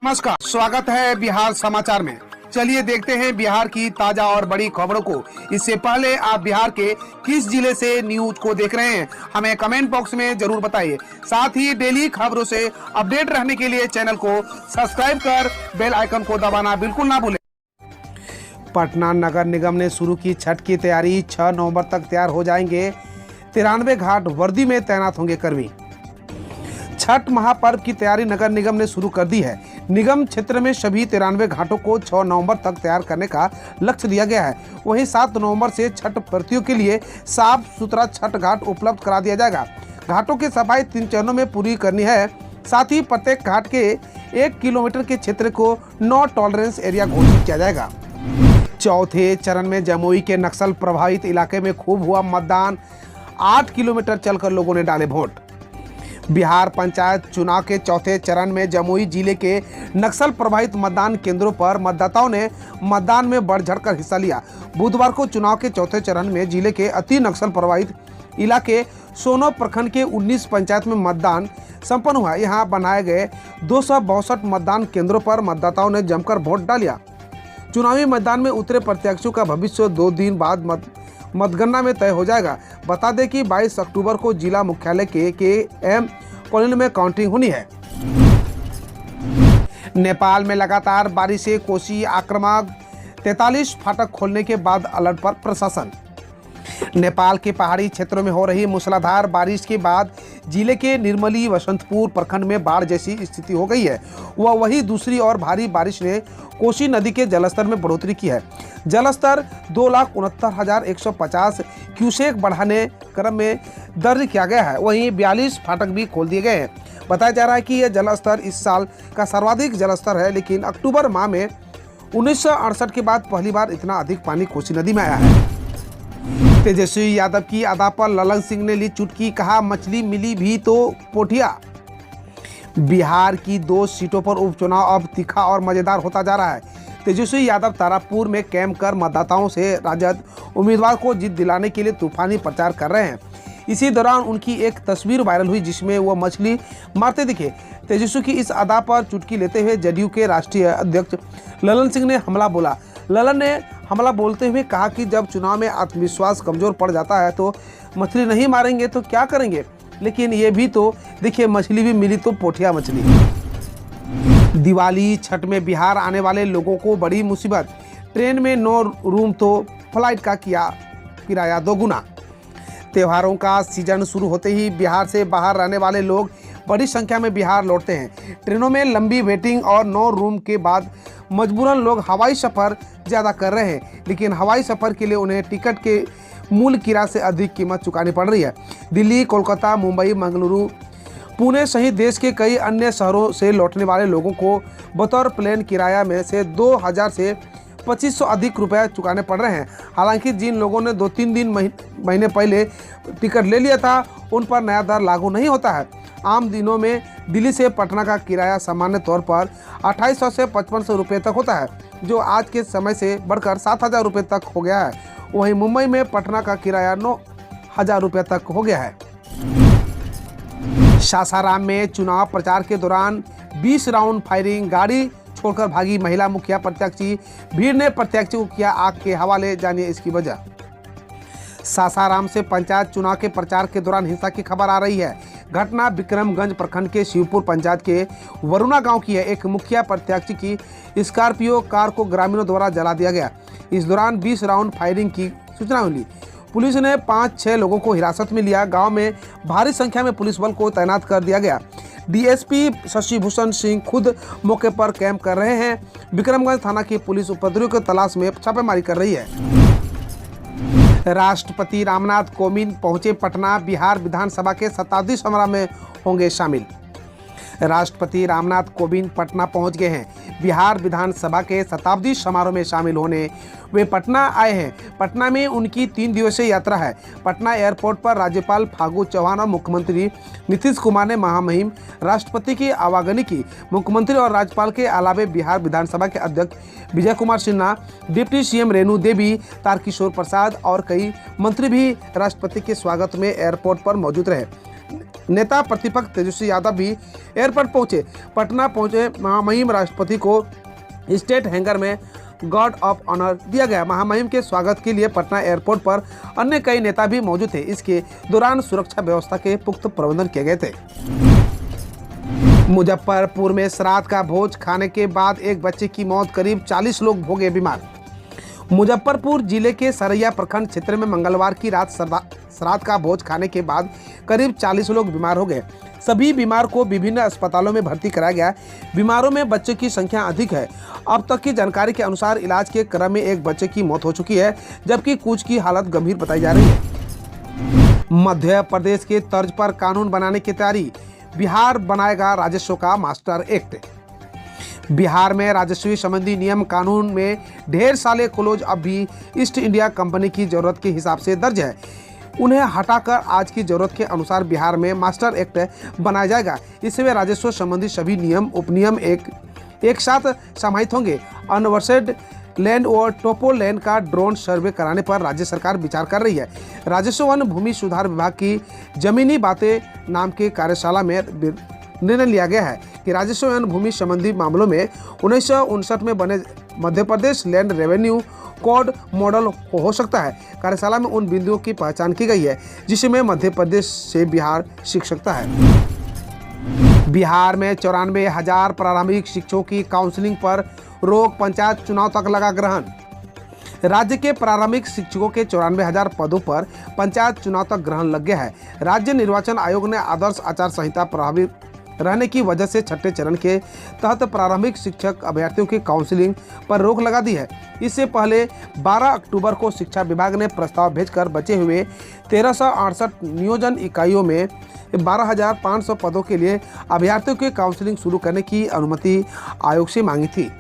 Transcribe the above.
नमस्कार, स्वागत है बिहार समाचार में। चलिए देखते हैं बिहार की ताजा और बड़ी खबरों को। इससे पहले आप बिहार के किस जिले से न्यूज को देख रहे हैं, हमें कमेंट बॉक्स में जरूर बताइए। साथ ही डेली खबरों से अपडेट रहने के लिए चैनल को सब्सक्राइब कर बेल आइकन को दबाना बिल्कुल ना भूलें। पटना नगर निगम ने शुरू की छठ की तैयारी। 6 नवंबर तक तैयार हो जाएंगे 93 घाट, वर्दी में तैनात होंगे कर्मी। छठ महापर्व की तैयारी नगर निगम ने शुरू कर दी है। निगम क्षेत्र में सभी 93 घाटों को 6 नवंबर तक तैयार करने का लक्ष्य दिया गया है। वहीं 7 नवंबर से छठ व्रतियों के लिए साफ सुथरा छठ घाट उपलब्ध करा दिया जाएगा। घाटों की सफाई 3 चरणों में पूरी करनी है। साथ ही प्रत्येक घाट के 1 किलोमीटर के क्षेत्र को नो टॉलरेंस एरिया घोषित किया जाएगा। चौथे चरण में जमुई के नक्सल प्रभावित इलाके में खूब हुआ मतदान। 8 किलोमीटर चलकर लोगों ने डाले वोट। बिहार पंचायत चुनाव के चौथे चरण में जमुई जिले के नक्सल प्रभावित मतदान केंद्रों पर मतदाताओं ने मतदान में बढ़ चढ़कर हिस्सा लिया। बुधवार को चुनाव के चौथे चरण में जिले के अति नक्सल प्रभावित इलाके सोनो प्रखंड के 19 पंचायत में मतदान संपन्न हुआ। यहां बनाए गए 262 मतदान केंद्रों पर मतदाताओं ने जमकर वोट डालिया। चुनावी मैदान में उतरे प्रत्याशियों का भविष्य 2 दिन बाद मतगणना में तय हो जाएगा। बता दें कि 22 अक्टूबर को जिला मुख्यालय के एम कॉलोनी में काउंटिंग होनी है। नेपाल में लगातार बारिश से कोसी आक्रामक, 43 फाटक खोलने के बाद अलर्ट पर प्रशासन। नेपाल के पहाड़ी क्षेत्रों में हो रही मूसलाधार बारिश के बाद जिले के निर्मली वसंतपुर प्रखंड में बाढ़ जैसी स्थिति हो गई है। वही दूसरी ओर भारी बारिश ने कोसी नदी के जलस्तर में बढ़ोतरी की है। जलस्तर 2,69,150 क्यूसेक बढ़ाने क्रम में दर्ज किया गया है। वहीं 42 फाटक भी खोल दिए गए हैं। बताया जा रहा है कि यह जलस्तर इस साल का सर्वाधिक जलस्तर है, लेकिन अक्टूबर माह में 1968 के बाद पहली बार इतना अधिक पानी कोसी नदी में आया है। तेजस्वी यादव की अदा पर ललन सिंह ने ली चुटकी, कहा मछली मिली भी तो पोठिया। बिहार की 2 सीटों पर उपचुनाव अब तीखा और मजेदार होता जा रहा है। तेजस्वी यादव तारापुर में कैंप कर मतदाताओं से राजद उम्मीदवार को जीत दिलाने के लिए तूफानी प्रचार कर रहे हैं। इसी दौरान उनकी एक तस्वीर वायरल हुई जिसमें वो मछली मारते दिखे। तेजस्वी की इस अदा पर चुटकी लेते हुए जदयू के राष्ट्रीय अध्यक्ष ललन सिंह ने हमला बोला। ललन ने हमला बोलते हुए कहा कि जब चुनाव में आत्मविश्वास कमजोर पड़ जाता है तो मछली नहीं मारेंगे तो क्या करेंगे, लेकिन ये भी तो देखिए मछली भी मिली तो पोठिया मछली। दिवाली छठ में बिहार आने वाले लोगों को बड़ी मुसीबत। ट्रेन में 9 रूम तो फ्लाइट का किया किराया 2 गुना। त्योहारों का सीजन शुरू होते ही बिहार से बाहर रहने वाले लोग बड़ी संख्या में बिहार लौटते हैं। ट्रेनों में लंबी वेटिंग और 9 रूम के बाद मजबूरन लोग हवाई सफ़र ज़्यादा कर रहे हैं, लेकिन हवाई सफ़र के लिए उन्हें टिकट के मूल किराए से अधिक कीमत चुकानी पड़ रही है। दिल्ली, कोलकाता, मुंबई, मंगलुरु, पुणे सहित देश के कई अन्य शहरों से लौटने वाले लोगों को बतौर प्लेन किराया में से 2000 से 2500 अधिक रुपए चुकाने पड़ रहे हैं। हालांकि जिन लोगों ने 2-3 महीने पहले टिकट ले लिया था उन पर नया दर लागू नहीं होता है। आम दिनों में दिल्ली से पटना का किराया सामान्य तौर पर 2800 से 5500 रुपये तक होता है, जो आज के समय से बढ़कर 7000 रुपये तक हो गया है। वहीं मुंबई में पटना का किराया 9000 रुपये तक हो गया है। सासाराम में चुनाव प्रचार के दौरान 20 राउंड फायरिंग, गाड़ी छोड़कर भागी महिला मुखिया प्रत्याशी। भीड़ ने प्रत्याशी को किया आग के हवाले, जानिए इसकी वजह। सासाराम से पंचायत चुनाव के प्रचार के दौरान हिंसा की खबर आ रही है। घटना विक्रमगंज प्रखंड के शिवपुर पंचायत के वरुणा गांव की है। एक मुखिया प्रत्याशी की स्कॉर्पियो कार को ग्रामीणों द्वारा जला दिया गया। इस दौरान 20 राउंड फायरिंग की सूचना मिली। पुलिस ने 5-6 लोगों को हिरासत में लिया। गांव में भारी संख्या में पुलिस बल को तैनात कर दिया गया। डीएसपी शशिभूषण सिंह खुद मौके पर कैंप कर रहे हैं। विक्रमगंज थाना की पुलिस उपद्रवियों की तलाश में छापेमारी कर रही है। राष्ट्रपति रामनाथ कोविंद पहुंचे पटना। बिहार विधानसभा के शताब्दी समारोह में होंगे शामिल। राष्ट्रपति रामनाथ कोविंद पटना पहुंच गए हैं। बिहार विधानसभा के शताब्दी समारोह में शामिल होने वे पटना आए हैं। पटना में उनकी 3 दिवसीय यात्रा है। पटना एयरपोर्ट पर राज्यपाल फागू चौहान और मुख्यमंत्री नीतीश कुमार ने महामहिम राष्ट्रपति की आवागनी की। मुख्यमंत्री और राज्यपाल के अलावे बिहार विधानसभा के अध्यक्ष विजय कुमार सिन्हा, डिप्टी सीएम रेणु देवी, तारकिशोर प्रसाद और कई मंत्री भी राष्ट्रपति के स्वागत में एयरपोर्ट पर मौजूद रहे। नेता प्रतिपक्ष तेजस्वी यादव भी एयरपोर्ट पहुंचे। पटना पहुंचे महामहिम राष्ट्रपति को स्टेट हैंगर में गार्ड ऑफ ऑनर दिया गया। महामहिम के स्वागत के लिए पटना एयरपोर्ट पर अन्य कई नेता भी मौजूद थे। इसके दौरान सुरक्षा व्यवस्था के पुख्ता प्रबंधन किए गए थे। मुजफ्फरपुर में श्राद्ध का भोज खाने के बाद एक बच्चे की मौत, करीब 40 लोग हो गए बीमार। मुजफ्फरपुर जिले के सरैया प्रखंड क्षेत्र में मंगलवार की रात श्राद्ध का भोज खाने के बाद करीब 40 लोग बीमार हो गए। सभी बीमार को विभिन्न अस्पतालों में भर्ती कराया गया। बीमारों में बच्चे की संख्या अधिक है। अब तक की जानकारी के अनुसार इलाज के क्रम में एक बच्चे की मौत हो चुकी है, जबकि कुछ की हालत गंभीर बताई जा रही है। मध्य प्रदेश के तर्ज पर कानून बनाने की तैयारी, बिहार बनाएगा राजस्व का मास्टर एक्ट। बिहार में राजस्व संबंधी नियम कानून में ढेर साले क्लोज अब भी ईस्ट इंडिया कंपनी की जरूरत के हिसाब से दर्ज है। उन्हें हटाकर आज की जरूरत के अनुसार बिहार में मास्टर एक्ट बनाया जाएगा। इसमें राजस्व संबंधी सभी नियम उपनियम एक साथ समाहित होंगे। अनवर्सेड लैंड और टोपो लैंड का ड्रोन सर्वे कराने पर राज्य सरकार विचार कर रही है। राजस्व वन भूमि सुधार विभाग की जमीनी बातें नाम के कार्यशाला में निर्णय लिया गया है कि राजस्व वन भूमि संबंधी मामलों में 1959 में बने Madhya Pradesh land revenue code model हो सकता है। कार्यशाला में उन बिंदुओं की पहचान की गई है जिसमें मध्य प्रदेश से बिहार सीख सकता है। बिहार में 94,000 प्रारंभिक शिक्षकों की काउंसलिंग पर रोक, पंचायत चुनाव तक लगा ग्रहण। राज्य के प्रारंभिक शिक्षकों के 94,000 पदों पर पंचायत चुनाव तक ग्रहण लग गया है। राज्य निर्वाचन आयोग ने आदर्श आचार संहिता प्रभावी रहने की वजह से छठे चरण के तहत प्रारंभिक शिक्षक अभ्यर्थियों की काउंसलिंग पर रोक लगा दी है। इससे पहले 12 अक्टूबर को शिक्षा विभाग ने प्रस्ताव भेजकर बचे हुए 1368 नियोजन इकाइयों में 12,500 पदों के लिए अभ्यर्थियों की काउंसलिंग शुरू करने की अनुमति आयोग से मांगी थी।